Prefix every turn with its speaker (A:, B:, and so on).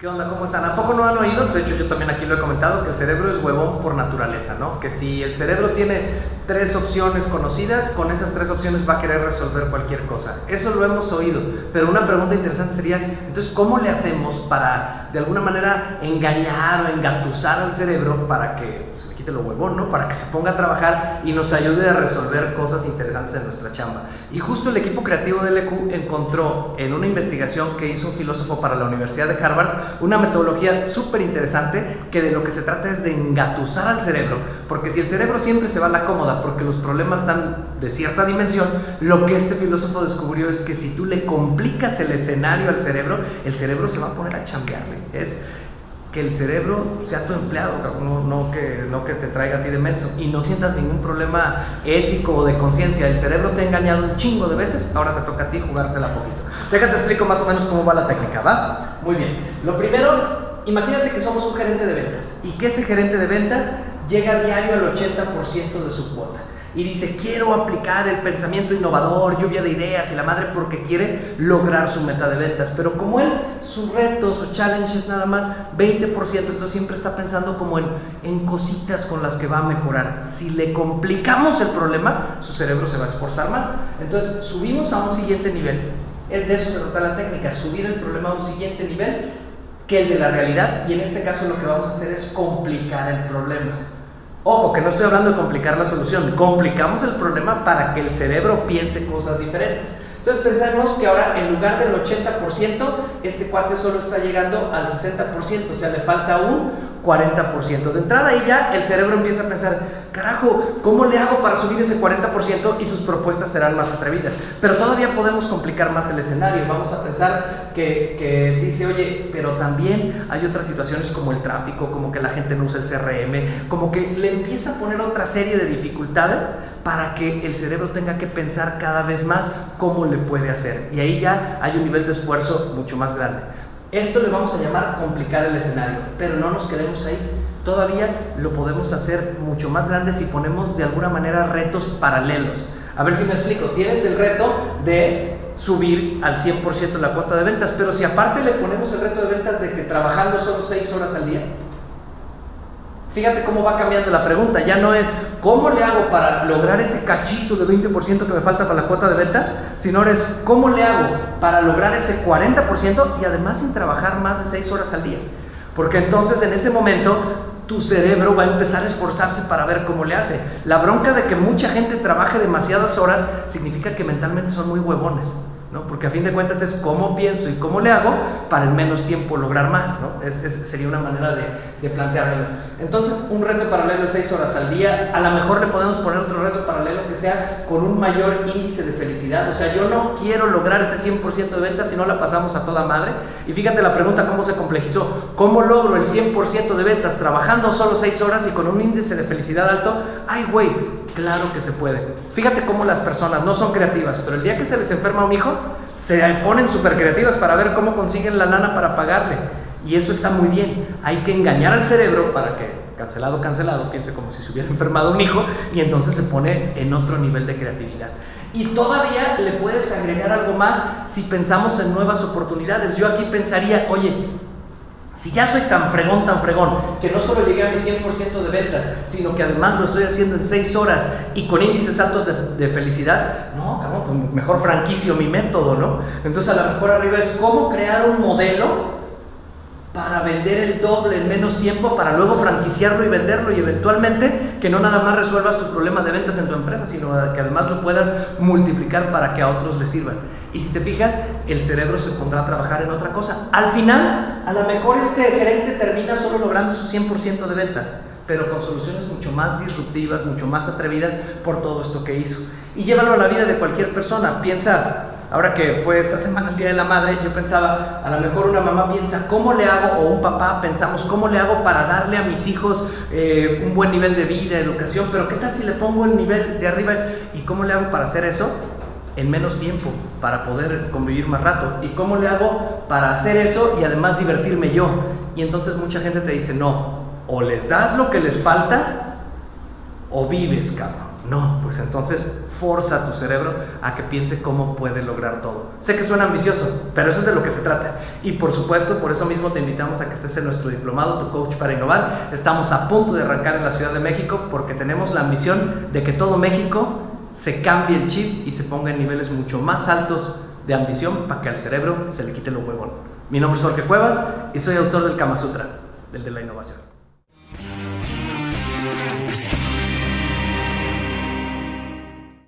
A: ¿Qué onda? ¿Cómo están? ¿A poco no han oído? De hecho, yo también aquí lo he comentado, que el cerebro es huevón por naturaleza, ¿no? Que si el cerebro tiene 3 opciones conocidas, con esas 3 opciones va a querer resolver cualquier cosa. Eso lo hemos oído, pero una pregunta interesante sería, entonces, ¿cómo le hacemos para, de alguna manera, engañar o engatusar al cerebro para que se le quite lo huevón, ¿no? Para que se ponga a trabajar y nos ayude a resolver cosas interesantes en nuestra chamba. Y justo el equipo creativo de LQ encontró en una investigación que hizo un filósofo para la Universidad de Harvard una metodología súper interesante que de lo que se trata es de engatusar al cerebro, porque si el cerebro siempre se va a la cómoda porque los problemas están de cierta dimensión, lo que este filósofo descubrió es que si tú le complicas el escenario al cerebro, el cerebro se va a poner a chambearle. Es que el cerebro sea tu empleado, no que te traiga a ti de menso y no sientas ningún problema ético o de conciencia. El cerebro te ha engañado un chingo de veces, ahora te toca a ti jugársela poquito. Déjate explico más o menos cómo va la técnica, ¿va? Muy bien. Lo primero, imagínate que somos un gerente de ventas y que ese gerente de ventas llega a diario al 80% de su cuota. Y dice, quiero aplicar el pensamiento innovador, lluvia de ideas y la madre, porque quiere lograr su meta de ventas. Pero como él, su reto, su challenge es nada más 20%, entonces siempre está pensando como en cositas con las que va a mejorar. Si le complicamos el problema, su cerebro se va a esforzar más. Entonces subimos a un siguiente nivel. De eso se trata la técnica, subir el problema a un siguiente nivel que el de la realidad. Y en este caso lo que vamos a hacer es complicar el problema. Ojo, que no estoy hablando de complicar la solución, complicamos el problema para que el cerebro piense cosas diferentes. Entonces pensemos que ahora en lugar del 80%, este cuate solo está llegando al 60%, o sea, le falta un 40%. De entrada ahí ya el cerebro empieza a pensar, carajo, ¿cómo le hago para subir ese 40%? Y sus propuestas serán más atrevidas. Pero todavía podemos complicar más el escenario. Vamos a pensar que dice, oye, pero también hay otras situaciones como el tráfico, como que la gente no usa el CRM, como que le empieza a poner otra serie de dificultades para que el cerebro tenga que pensar cada vez más cómo le puede hacer. Y ahí ya hay un nivel de esfuerzo mucho más grande. Esto le vamos a llamar complicar el escenario, pero no nos quedemos ahí. Todavía lo podemos hacer mucho más grande si ponemos de alguna manera retos paralelos. A ver si me explico. Tienes el reto de subir al 100% la cuota de ventas, pero si aparte le ponemos el reto de ventas de que trabajando solo 6 horas al día, fíjate cómo va cambiando la pregunta. Ya no es ¿cómo le hago para lograr ese cachito de 20% que me falta para la cuota de ventas? Sino es ¿cómo le hago para lograr ese 40% y además sin trabajar más de 6 horas al día? Porque entonces en ese momento tu cerebro va a empezar a esforzarse para ver cómo le hace. La bronca de que mucha gente trabaje demasiadas horas significa que mentalmente son muy huevones, ¿no? Porque a fin de cuentas es cómo pienso y cómo le hago para en menos tiempo lograr más, ¿no? Sería una manera de plantearlo. Entonces, un reto paralelo de 6 horas al día, a lo mejor le podemos poner otro reto paralelo que sea con un mayor índice de felicidad. O sea, yo no quiero lograr ese 100% de ventas si no la pasamos a toda madre. Y fíjate la pregunta cómo se complejizó. ¿Cómo logro el 100% de ventas trabajando solo 6 horas y con un índice de felicidad alto? ¡Ay, güey! Claro que se puede. Fíjate cómo las personas no son creativas, pero el día que se les enferma un hijo, se ponen súper creativas para ver cómo consiguen la lana para pagarle. Y eso está muy bien. Hay que engañar al cerebro para que, cancelado, piense como si se hubiera enfermado un hijo y entonces se pone en otro nivel de creatividad. Y todavía le puedes agregar algo más si pensamos en nuevas oportunidades. Yo aquí pensaría, oye, si ya soy tan fregón, que no solo llegué a mi 100% de ventas, sino que además lo estoy haciendo en 6 horas y con índices altos de felicidad, no, cabrón, pues mejor franquicio mi método, ¿no? Entonces a lo mejor arriba es cómo crear un modelo para vender el doble en menos tiempo, para luego franquiciarlo y venderlo y eventualmente que no nada más resuelvas tu problema de ventas en tu empresa, sino que además lo puedas multiplicar para que a otros les sirvan. Y si te fijas, el cerebro se pondrá a trabajar en otra cosa. Al final, a lo mejor este gerente termina solo logrando su 100% de ventas, pero con soluciones mucho más disruptivas, mucho más atrevidas por todo esto que hizo. Y llévalo a la vida de cualquier persona. Piensa, ahora que fue esta semana el Día de la Madre, yo pensaba, a lo mejor una mamá piensa, ¿cómo le hago? O un papá pensamos, ¿cómo le hago para darle a mis hijos un buen nivel de vida, educación? Pero ¿qué tal si le pongo el nivel de arriba? ¿Y cómo le hago para hacer eso en menos tiempo, para poder convivir más rato? ¿Y cómo le hago para hacer eso y además divertirme yo? Y entonces mucha gente te dice, no, o les das lo que les falta o vives, cabrón. No, pues entonces forza a tu cerebro a que piense cómo puede lograr todo. Sé que suena ambicioso, pero eso es de lo que se trata. Y por supuesto, por eso mismo te invitamos a que estés en nuestro diplomado, Tu Coach para Innovar. Estamos a punto de arrancar en la Ciudad de México porque tenemos la ambición de que todo México se cambie el chip y se ponga en niveles mucho más altos de ambición para que al cerebro se le quite lo huevón. Mi nombre es Jorge Cuevas y soy autor del Kama Sutra, del de la innovación.